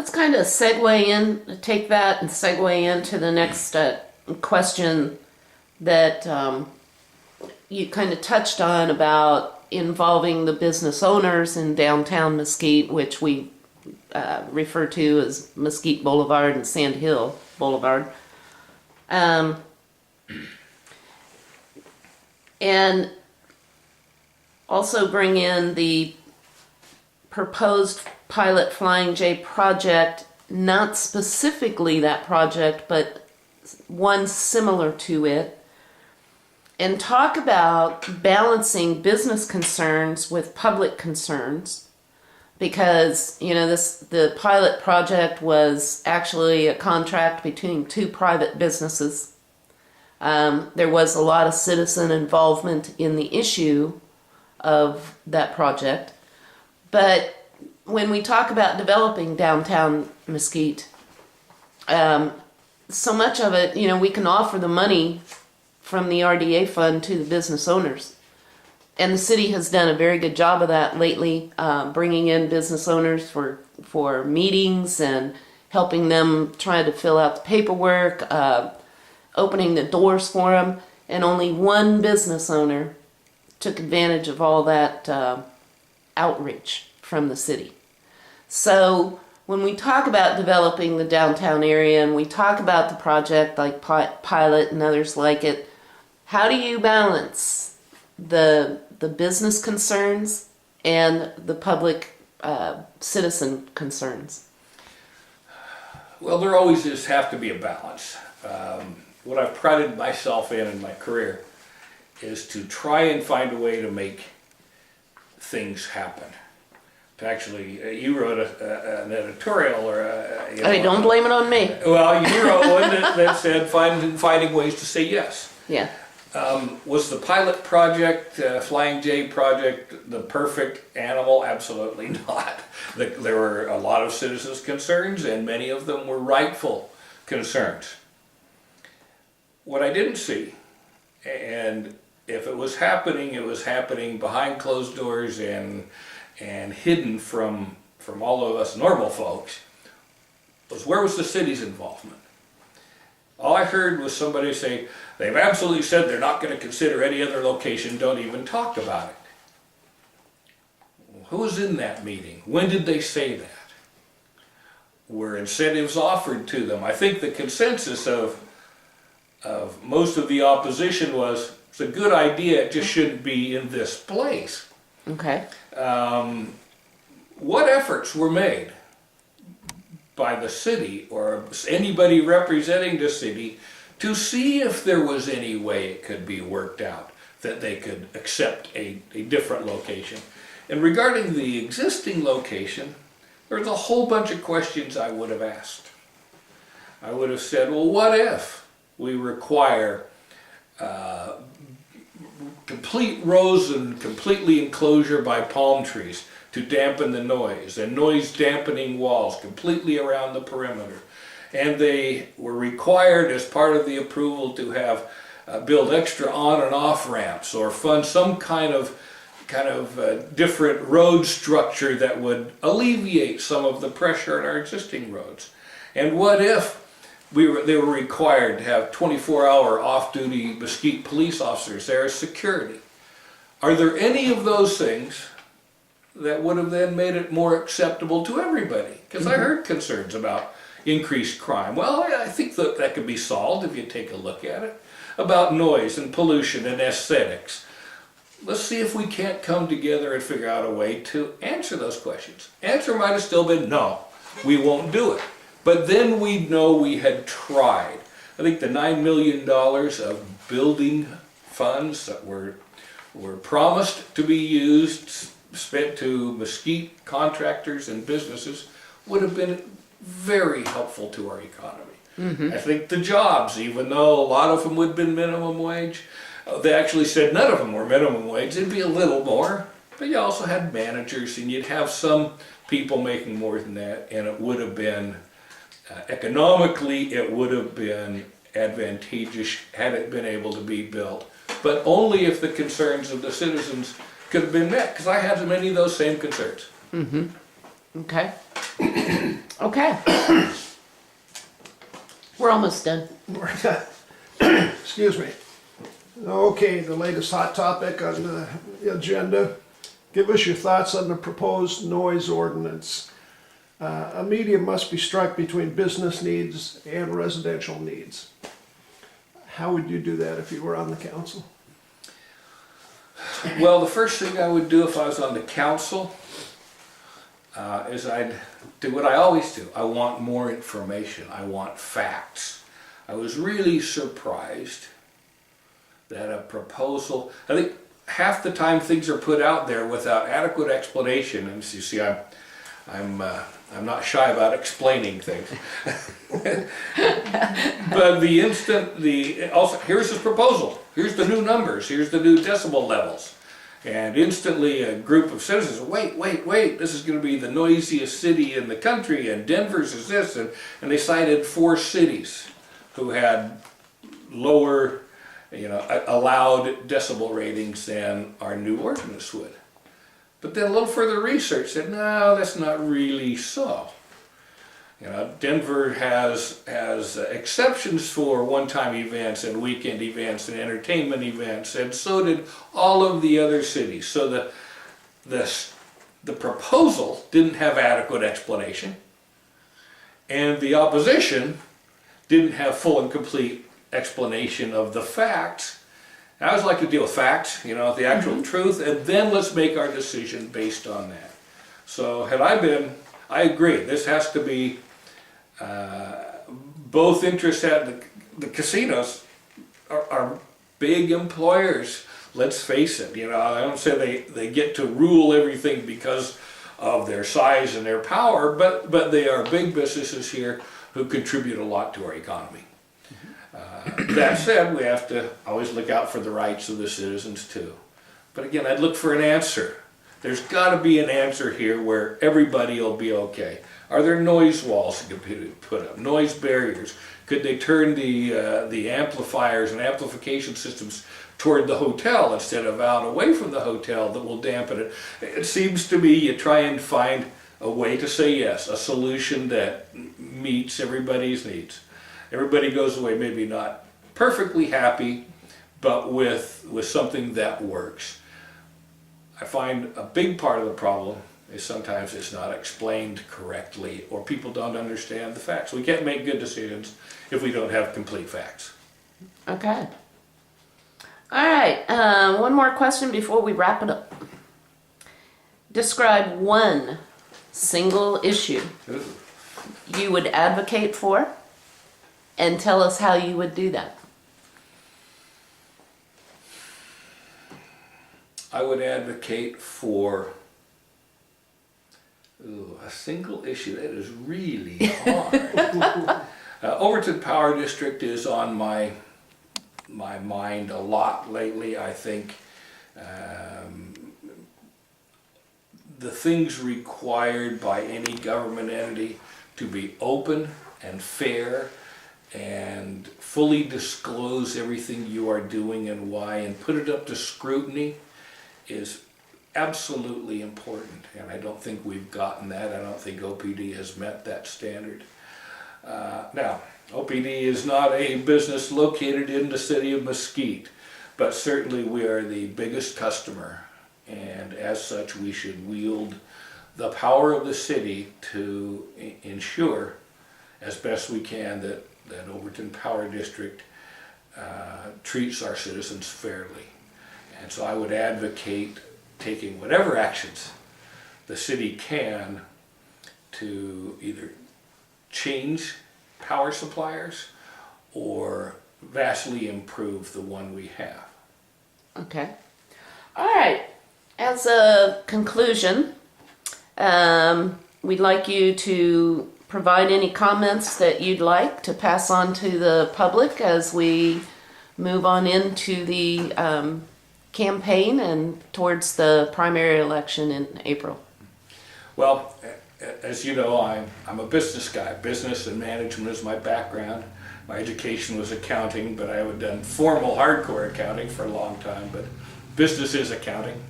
Let's kind of take that and segue into the next question that you kind of touched on about involving the business owners in downtown Mesquite, which we refer to as Mesquite Boulevard and Sand Hill Boulevard. And also bring in the proposed pilot Flying J project, not specifically that project, but one similar to it, and talk about balancing business concerns with public concerns, because the pilot project was actually a contract between two private businesses. There was a lot of citizen involvement in the issue of that project, but when we talk about developing downtown Mesquite, so much of it, we can offer the money from the RDA fund to the business owners. And the city has done a very good job of that lately, bringing in business owners for meetings and helping them try to fill out the paperwork, opening the doors for them. And only one business owner took advantage of all that outreach from the city. So when we talk about developing the downtown area and we talk about the project like Pilot and others like it, how do you balance the business concerns and the public citizen concerns? Well, there always just have to be a balance. What I've prided myself in my career is to try and find a way to make things happen. To actually, you wrote an editorial or don't blame it on me. Well, you wrote one that said finding ways to say yes. Yeah. Was the pilot project, Flying J project, the perfect animal? Absolutely not. There were a lot of citizens' concerns, and many of them were rightful concerns. What I didn't see, and if it was happening behind closed doors and hidden from all of us normal folks, was where was the city's involvement? All I heard was somebody say, they've absolutely said they're not going to consider any other location, don't even talk about it. Who was in that meeting? When did they say that? Were incentives offered to them? I think the consensus of most of the opposition was, it's a good idea, it just shouldn't be in this place. Okay. What efforts were made by the city or anybody representing the city to see if there was any way it could be worked out, that they could accept a different location? And regarding the existing location, there's a whole bunch of questions I would have asked. I would have said, well, what if we require complete rows and completely enclosure by palm trees to dampen the noise, and noise dampening walls completely around the perimeter? And they were required as part of the approval to have build extra on and off ramps or fund some kind of different road structure that would alleviate some of the pressure on our existing roads. And what if they were required to have 24-hour off-duty Mesquite police officers there as security? Are there any of those things that would have then made it more acceptable to everybody? Because I heard concerns about increased crime. Well, I think that could be solved if you take a look at it. About noise and pollution and aesthetics. Let's see if we can't come together and figure out a way to answer those questions. Answer might have still been no, we won't do it. But then we'd know we had tried. I think the $9 million of building funds that were promised to be used, spent to Mesquite contractors and businesses, would have been very helpful to our economy. I think the jobs, even though a lot of them would have been minimum wage, they actually said none of them were minimum wage. It'd be a little more, but you also had managers, and you'd have some people making more than that, and it would have been economically, it would have been advantageous had it been able to be built, but only if the concerns of the citizens could have been met, because I had many of those same concerns. Okay. Okay. We're almost done. Excuse me. Okay, the latest hot topic on the agenda. Give us your thoughts on the proposed noise ordinance. A medium must be struck between business needs and residential needs. How would you do that if you were on the council? Well, the first thing I would do if I was on the council is I'd do what I always do. I want more information. I want facts. I was really surprised that a proposal, I think half the time things are put out there without adequate explanation, and as you see, I'm not shy about explaining things. But the instant also here's his proposal, here's the new numbers, here's the new decibel levels, and instantly a group of citizens, wait, this is going to be the noisiest city in the country, and Denver's is this, and they cited 4 cities who had lower, allowed decibel ratings than our new ordinance would. But then a little further research said, no, that's not really so. Denver has exceptions for one-time events and weekend events and entertainment events, and so did all of the other cities. So the proposal didn't have adequate explanation, and the opposition didn't have full and complete explanation of the facts. I always like to deal with facts, the actual truth, and then let's make our decision based on that. So had I been, I agree, this has to be both interests at the casinos are big employers. Let's face it, I don't say they get to rule everything because of their size and their power, but they are big businesses here who contribute a lot to our economy. That said, we have to always look out for the rights of the citizens too. But again, I'd look for an answer. There's got to be an answer here where everybody will be okay. Are there noise walls that could be put up? Noise barriers? Could they turn the amplifiers and amplification systems toward the hotel instead of out away from the hotel that will dampen it? It seems to me you try and find a way to say yes, a solution that meets everybody's needs. Everybody goes away maybe not perfectly happy, but with something that works. I find a big part of the problem is sometimes it's not explained correctly, or people don't understand the facts. We can't make good decisions if we don't have complete facts. Okay. All right. One more question before we wrap it up. Describe one single issue you would advocate for, and tell us how you would do that. I would advocate for a single issue. That is really hard. Overton Power District is on my mind a lot lately. I think the things required by any government entity to be open and fair and fully disclose everything you are doing and why, and put it up to scrutiny is absolutely important, and I don't think we've gotten that. I don't think OPD has met that standard. Now, OPD is not a business located in the city of Mesquite, but certainly we are the biggest customer, and as such we should wield the power of the city to ensure as best we can that Overton Power District treats our citizens fairly. And so I would advocate taking whatever actions the city can to either change power suppliers or vastly improve the one we have. Okay. All right. As a conclusion, we'd like you to provide any comments that you'd like to pass on to the public as we move on into the campaign and towards the primary election in April. Well, as you know, I'm a business guy. Business and management is my background. My education was accounting, but I have done formal hardcore accounting for a long time, but business is accounting.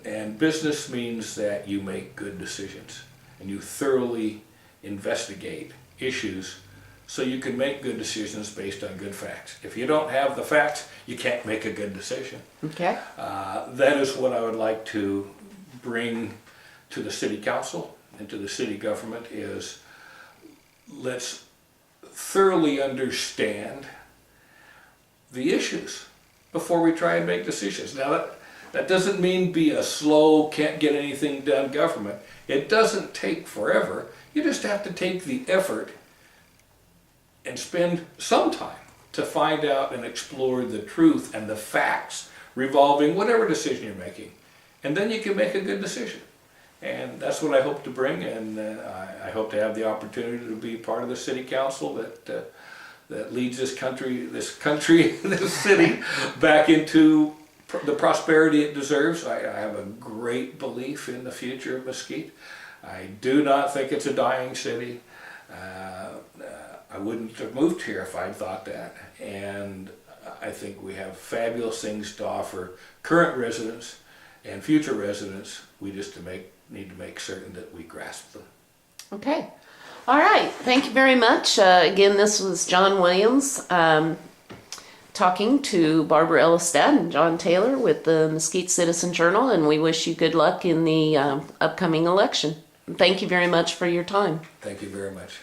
And business means that you make good decisions. and you thoroughly investigate issues so you can make good decisions based on good facts. If you don't have the facts, you can't make a good decision. Okay. That is what I would like to bring to the city council and to the city government is let's thoroughly understand the issues before we try and make decisions. Now that doesn't mean be a slow, can't get anything done government. It doesn't take forever. You just have to take the effort and spend some time to find out and explore the truth and the facts revolving whatever decision you're making. And then you can make a good decision. And that's what I hope to bring, and I hope to have the opportunity to be part of the city council that leads this city back into the prosperity it deserves. I have a great belief in the future of Mesquite. I do not think it's a dying city. I wouldn't have moved here if I'd thought that. And I think we have fabulous things to offer current residents and future residents. We just need to make certain that we grasp them. Okay. All right. Thank you very much. Again, this was John Williams talking to Barbara Ellistad and John Taylor with the Mesquite Citizen Journal, and we wish you good luck in the upcoming election. Thank you very much for your time. Thank you very much.